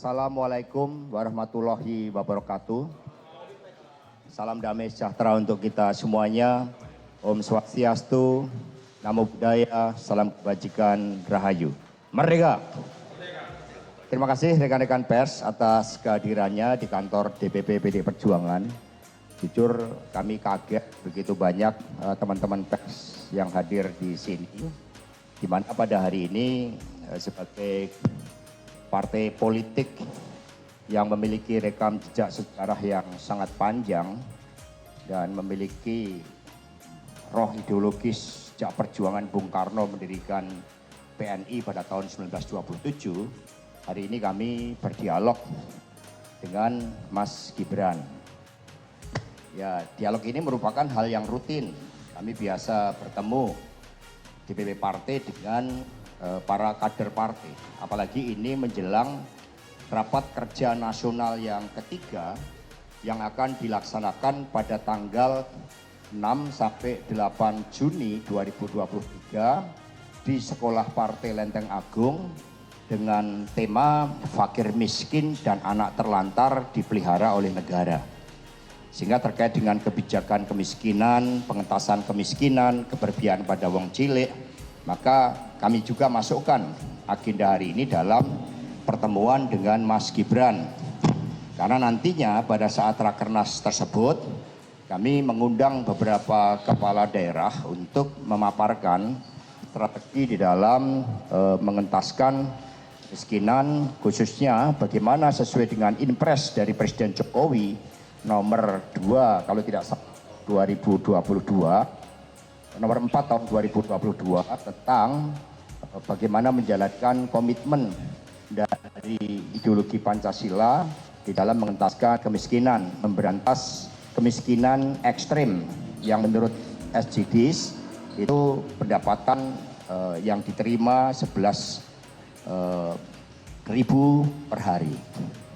Assalamualaikum warahmatullahi wabarakatuh. Salam damai sejahtera untuk kita semuanya. Om Swastiastu, Namo Buddhaya, salam kebajikan, Rahayu. Merdeka! Terima kasih rekan-rekan pers atas kehadirannya di kantor DPP PD Perjuangan. Jujur kami kaget begitu banyak teman-teman pers yang hadir di sini. Di mana pada hari ini sebagai partai politik yang memiliki rekam jejak sejarah yang sangat panjang dan memiliki roh ideologis sejak perjuangan Bung Karno mendirikan PNI pada tahun 1927, hari ini kami berdialog dengan Mas Gibran. Ya, dialog ini merupakan hal yang rutin. Kami biasa bertemu DPP partai dengan para kader partai, apalagi ini menjelang rapat kerja nasional yang ketiga yang akan dilaksanakan pada tanggal 6 sampai 8 Juni 2023 di Sekolah Partai Lenteng Agung dengan tema Fakir Miskin dan Anak Terlantar Dipelihara oleh Negara. Sehingga terkait dengan kebijakan kemiskinan, pengentasan kemiskinan, keberpihakan pada wong cilik, maka kami juga masukkan agenda hari ini dalam pertemuan dengan Mas Gibran. Karena nantinya pada saat rakernas tersebut, kami mengundang beberapa kepala daerah untuk memaparkan strategi di dalam mengentaskan kemiskinan, khususnya bagaimana sesuai dengan impres dari Presiden Jokowi nomor 2 kalau tidak salah 2022, nomor 4 tahun 2022 tentang bagaimana menjalankan komitmen dari ideologi Pancasila di dalam mengentaskan kemiskinan, memberantas kemiskinan ekstrim yang menurut SDGs itu pendapatan yang diterima 11.000 per hari.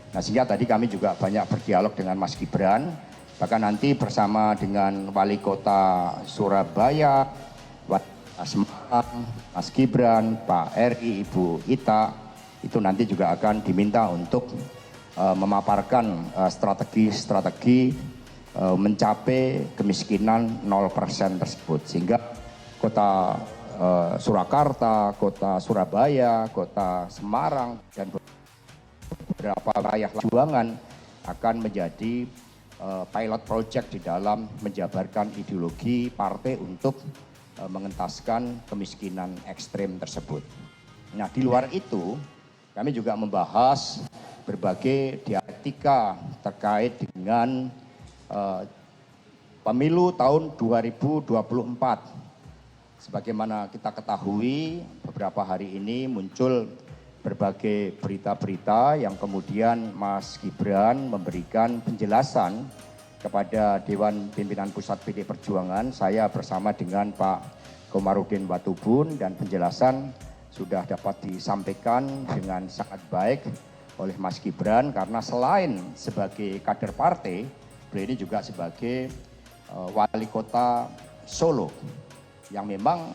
Nah, sehingga tadi kami juga banyak berdialog dengan Mas Gibran. Bahkan nanti bersama dengan Wali Kota Surabaya, Semarang, Mas Gibran, Pak RI, Ibu Ita, itu nanti juga akan diminta untuk memaparkan strategi-strategi mencapai kemiskinan 0% tersebut. Sehingga Kota Surakarta, Kota Surabaya, Kota Semarang, dan beberapa wilayah perjuangan akan menjadi pilot project di dalam menjabarkan ideologi partai untuk mengentaskan kemiskinan ekstrim tersebut. Nah, di luar itu kami juga membahas berbagai dialektika terkait dengan pemilu tahun 2024. Sebagaimana kita ketahui, beberapa hari ini muncul berbagai berita-berita yang kemudian Mas Gibran memberikan penjelasan kepada Dewan Pimpinan Pusat PD Perjuangan. Saya bersama dengan Pak Komarudin Watubun, dan penjelasan sudah dapat disampaikan dengan sangat baik oleh Mas Gibran, karena selain sebagai kader partai, beliau ini juga sebagai wali kota Solo, yang memang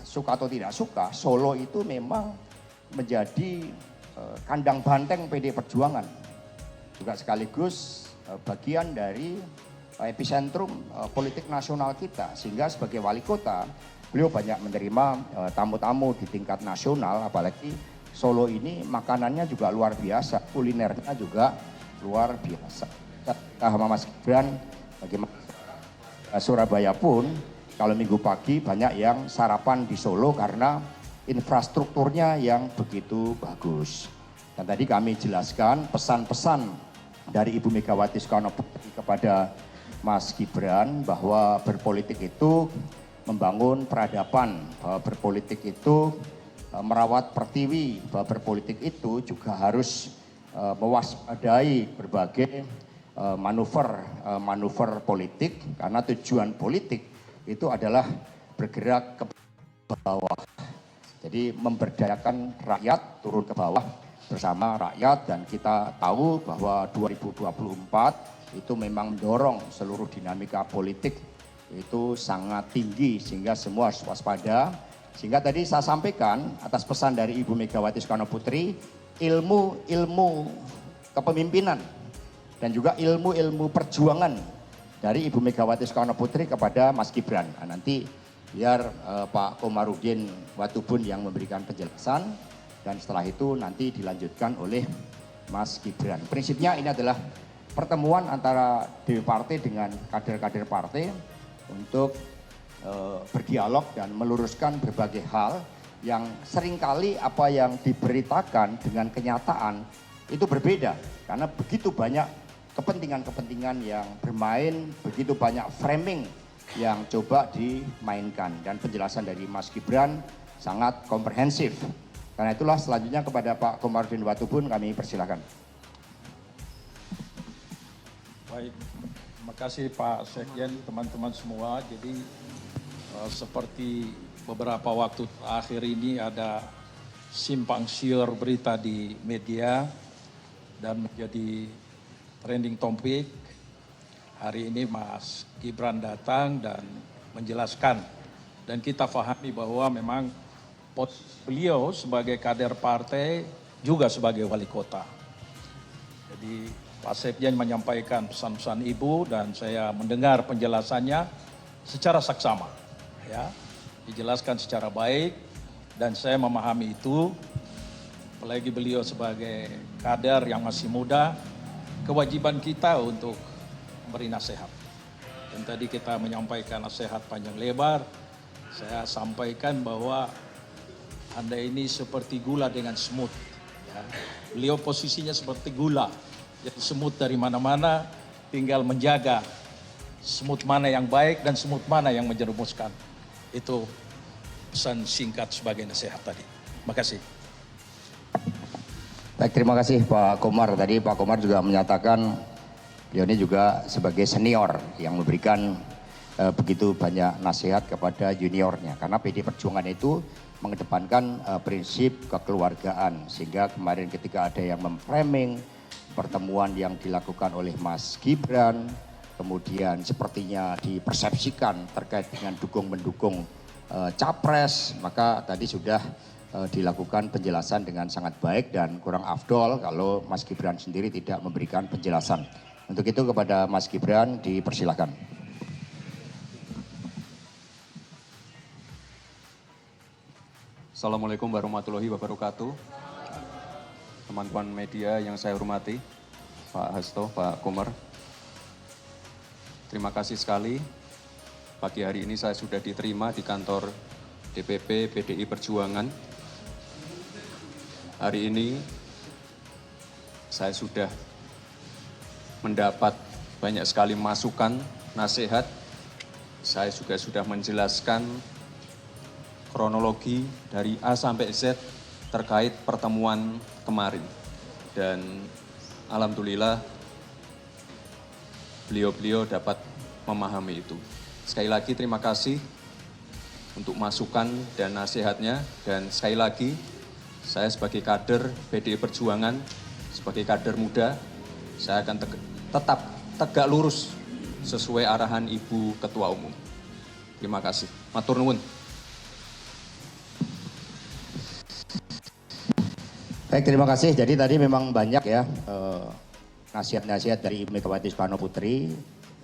suka atau tidak suka, Solo itu memang menjadi kandang banteng PD Perjuangan, juga sekaligus bagian dari epicentrum politik nasional kita. Sehingga sebagai wali kota, beliau banyak menerima tamu-tamu di tingkat nasional, apalagi Solo ini makanannya juga luar biasa, kulinernya juga luar biasa. Sama Mas Gibran, bagaimana Surabaya pun kalau minggu pagi banyak yang sarapan di Solo karena infrastrukturnya yang begitu bagus. Dan tadi kami jelaskan pesan-pesan dari Ibu Megawati Soekarno Putri kepada Mas Gibran bahwa berpolitik itu membangun peradaban, bahwa berpolitik itu merawat pertiwi, bahwa berpolitik itu juga harus mewaspadai berbagai manuver politik, karena tujuan politik itu adalah bergerak ke bawah. Jadi memberdayakan rakyat turun ke bawah bersama rakyat, dan kita tahu bahwa 2024 itu memang mendorong seluruh dinamika politik itu sangat tinggi, sehingga semua harus waspada. Sehingga tadi saya sampaikan atas pesan dari Ibu Megawati Soekarno Putri ilmu kepemimpinan dan juga ilmu perjuangan dari Ibu Megawati Soekarno Putri kepada Mas Gibran. Nah, nanti biar Pak Komarudin Watubun yang memberikan penjelasan dan setelah itu nanti dilanjutkan oleh Mas Gibran. Prinsipnya ini adalah pertemuan antara DPP Partai dengan kader-kader partai untuk berdialog dan meluruskan berbagai hal yang seringkali apa yang diberitakan dengan kenyataan itu berbeda. Karena begitu banyak kepentingan-kepentingan yang bermain, begitu banyak framing yang coba dimainkan. Dan penjelasan dari Mas Gibran sangat komprehensif. Karena itulah selanjutnya kepada Pak Komarudin Watubun kami persilakan. Baik, terima kasih Pak Sekjen, teman-teman semua. Jadi seperti beberapa waktu akhir ini ada simpang siur berita di media dan menjadi trending topik. Hari ini Mas Gibran datang dan menjelaskan dan kita pahami bahwa memang beliau sebagai kader partai juga sebagai wali kota. Jadi Pak Sekjen menyampaikan pesan-pesan Ibu dan saya mendengar penjelasannya secara saksama, ya, dijelaskan secara baik dan saya memahami itu. Apalagi beliau sebagai kader yang masih muda, kewajiban kita untuk memberi nasihat. Dan tadi kita menyampaikan nasihat panjang lebar. Saya sampaikan bahwa Anda ini seperti gula dengan semut. Ya. Beliau posisinya seperti gula. Jadi semut dari mana-mana tinggal menjaga semut mana yang baik dan semut mana yang menjerumuskan. Itu pesan singkat sebagai nasihat tadi. Terima kasih. Baik, terima kasih Pak Komar. Tadi Pak Komar juga menyatakan beliau ini juga sebagai senior yang memberikan begitu banyak nasihat kepada juniornya. Karena PD Perjuangan itu mengedepankan prinsip kekeluargaan. Sehingga kemarin ketika ada yang memframing pertemuan yang dilakukan oleh Mas Gibran, kemudian sepertinya dipersepsikan terkait dengan dukung-mendukung capres, maka tadi sudah dilakukan penjelasan dengan sangat baik dan kurang afdol kalau Mas Gibran sendiri tidak memberikan penjelasan. Untuk itu kepada Mas Gibran dipersilakan. Assalamualaikum warahmatullahi wabarakatuh. Teman-teman media yang saya hormati, Pak Hasto, Pak Komar. Terima kasih sekali. Pagi hari ini saya sudah diterima di kantor DPP PDI Perjuangan. Hari ini saya sudah mendapat banyak sekali masukan, nasihat. Saya juga sudah menjelaskan kronologi dari A sampai Z terkait pertemuan kemarin. Dan alhamdulillah beliau-beliau dapat memahami itu. Sekali lagi terima kasih untuk masukan dan nasihatnya. Dan sekali lagi saya sebagai kader PDI Perjuangan, sebagai kader muda, saya akan tetap tegak lurus sesuai arahan Ibu Ketua Umum. Terima kasih. Matur nuwun. Baik, terima kasih. Jadi tadi memang banyak ya nasihat-nasihat dari Ibu Megawati Soekarno Putri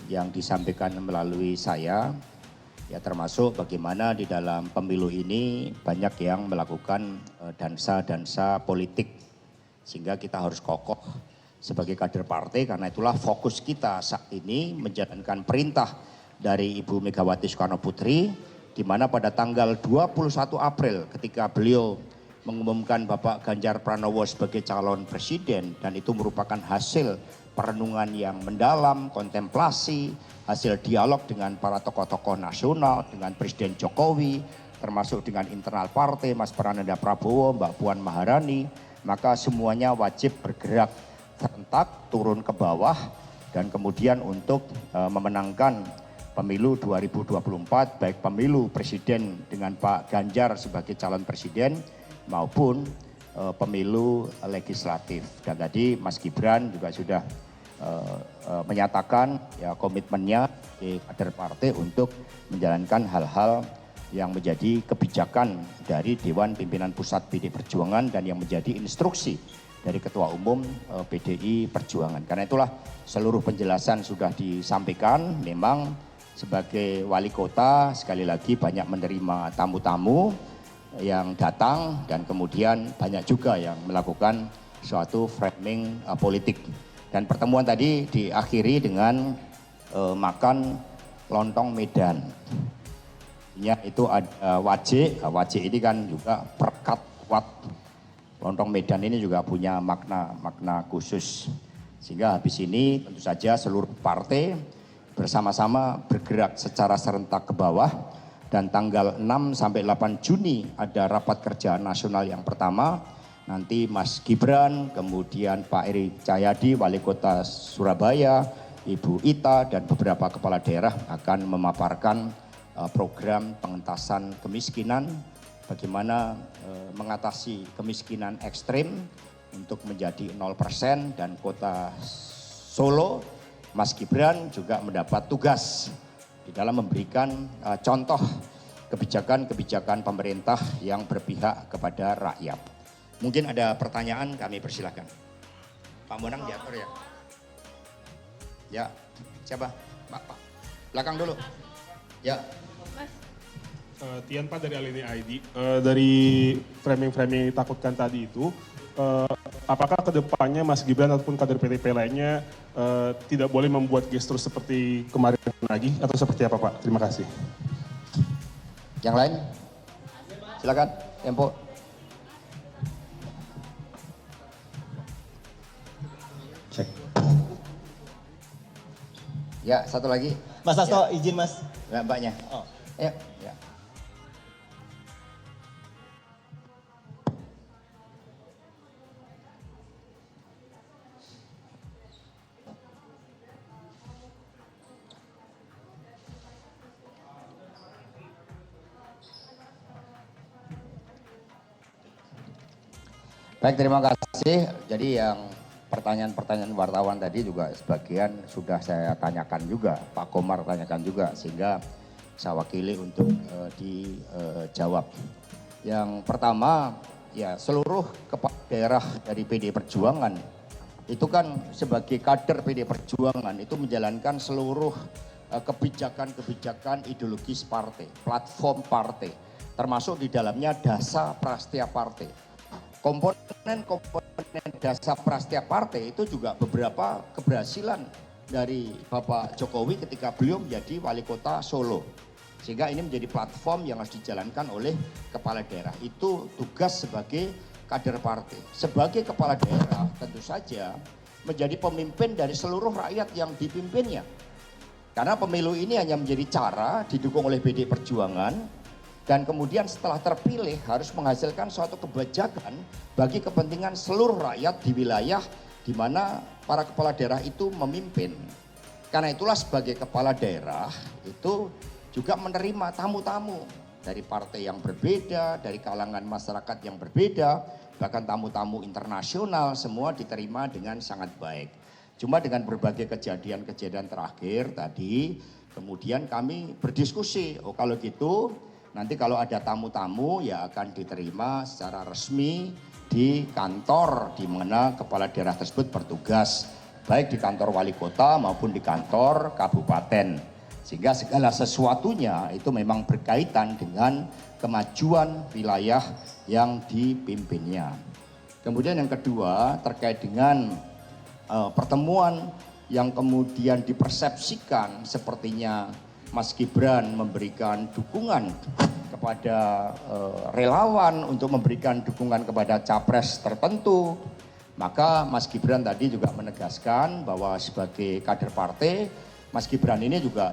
yang disampaikan melalui saya. Ya, termasuk bagaimana di dalam pemilu ini banyak yang melakukan dansa-dansa politik. Sehingga kita harus kokoh sebagai kader partai, karena itulah fokus kita saat ini menjalankan perintah dari Ibu Megawati Soekarno Putri, di mana pada tanggal 21 April ketika beliau mengumumkan Bapak Ganjar Pranowo sebagai calon presiden, dan itu merupakan hasil perenungan yang mendalam, kontemplasi, hasil dialog dengan para tokoh-tokoh nasional, dengan Presiden Jokowi, termasuk dengan internal partai, Mas Prananda Prabowo, Mbak Puan Maharani, maka semuanya wajib bergerak serentak turun ke bawah dan kemudian untuk memenangkan pemilu 2024, baik pemilu presiden dengan Pak Ganjar sebagai calon presiden maupun pemilu legislatif. Dan tadi Mas Gibran juga sudah menyatakan ya komitmennya di kader partai untuk menjalankan hal-hal yang menjadi kebijakan dari Dewan Pimpinan Pusat PD Perjuangan dan yang menjadi instruksi dari Ketua Umum PDI Perjuangan. Karena itulah seluruh penjelasan sudah disampaikan. Memang sebagai wali kota sekali lagi banyak menerima tamu-tamu yang datang dan kemudian banyak juga yang melakukan suatu framing politik. Dan pertemuan tadi diakhiri dengan makan lontong Medan. Ya, itu ada wajik ini kan juga perekat kuat. Lontong Medan ini juga punya makna khusus. Sehingga habis ini tentu saja seluruh partai bersama-sama bergerak secara serentak ke bawah. Dan tanggal 6 sampai 8 Juni ada rapat kerja nasional yang pertama. Nanti Mas Gibran, kemudian Pak Eri Cahyadi, Wali Kota Surabaya, Ibu Ita, dan beberapa kepala daerah akan memaparkan program pengentasan kemiskinan, bagaimana mengatasi kemiskinan ekstrim untuk menjadi 0%, dan Kota Solo, Mas Gibran juga mendapat tugas di dalam memberikan contoh kebijakan-kebijakan pemerintah yang berpihak kepada rakyat. Mungkin ada pertanyaan, kami persilahkan. Pak Bonang diatur ya. Ya, siapa? Pak. Belakang dulu. Ya. Tian Pak dari Alini ID. Dari framing-framing yang ditakutkan tadi itu, apakah kedepannya Mas Gibran ataupun kader PDP lainnya tidak boleh membuat gestur seperti kemarin lagi atau seperti apa Pak? Terima kasih. Yang lain? Silakan, Tempo. Cek. Ya, satu lagi. Mas Hasto, izin Mas. Mbaknya. Oh. Ya, ya. Baik, terima kasih. Jadi yang pertanyaan-pertanyaan wartawan tadi juga sebagian sudah saya tanyakan juga, Pak Komar tanyakan juga, sehingga saya wakili untuk dijawab. Yang pertama, ya seluruh kepala daerah dari PD Perjuangan itu kan sebagai kader PD Perjuangan itu menjalankan seluruh kebijakan-kebijakan ideologis partai, platform partai, termasuk di dalamnya dasar prastia partai. Komponen dasar prastia partai itu juga beberapa keberhasilan dari Bapak Jokowi ketika beliau menjadi wali kota Solo. Sehingga ini menjadi platform yang harus dijalankan oleh kepala daerah. Itu tugas sebagai kader partai. Sebagai kepala daerah tentu saja menjadi pemimpin dari seluruh rakyat yang dipimpinnya. Karena pemilu ini hanya menjadi cara didukung oleh PD Perjuangan. Dan kemudian setelah terpilih harus menghasilkan suatu kebijakan bagi kepentingan seluruh rakyat di wilayah di mana para kepala daerah itu memimpin. Karena itulah sebagai kepala daerah itu juga menerima tamu-tamu dari partai yang berbeda, dari kalangan masyarakat yang berbeda, bahkan tamu-tamu internasional semua diterima dengan sangat baik. Cuma dengan berbagai kejadian-kejadian terakhir tadi, kemudian kami berdiskusi, oh kalau gitu nanti kalau ada tamu-tamu ya akan diterima secara resmi di kantor di mana kepala daerah tersebut bertugas, baik di kantor wali kota maupun di kantor kabupaten. Sehingga segala sesuatunya itu memang berkaitan dengan kemajuan wilayah yang dipimpinnya. Kemudian yang kedua terkait dengan pertemuan yang kemudian dipersepsikan sepertinya Mas Gibran memberikan dukungan kepada relawan untuk memberikan dukungan kepada capres tertentu, maka Mas Gibran tadi juga menegaskan bahwa sebagai kader partai, Mas Gibran ini juga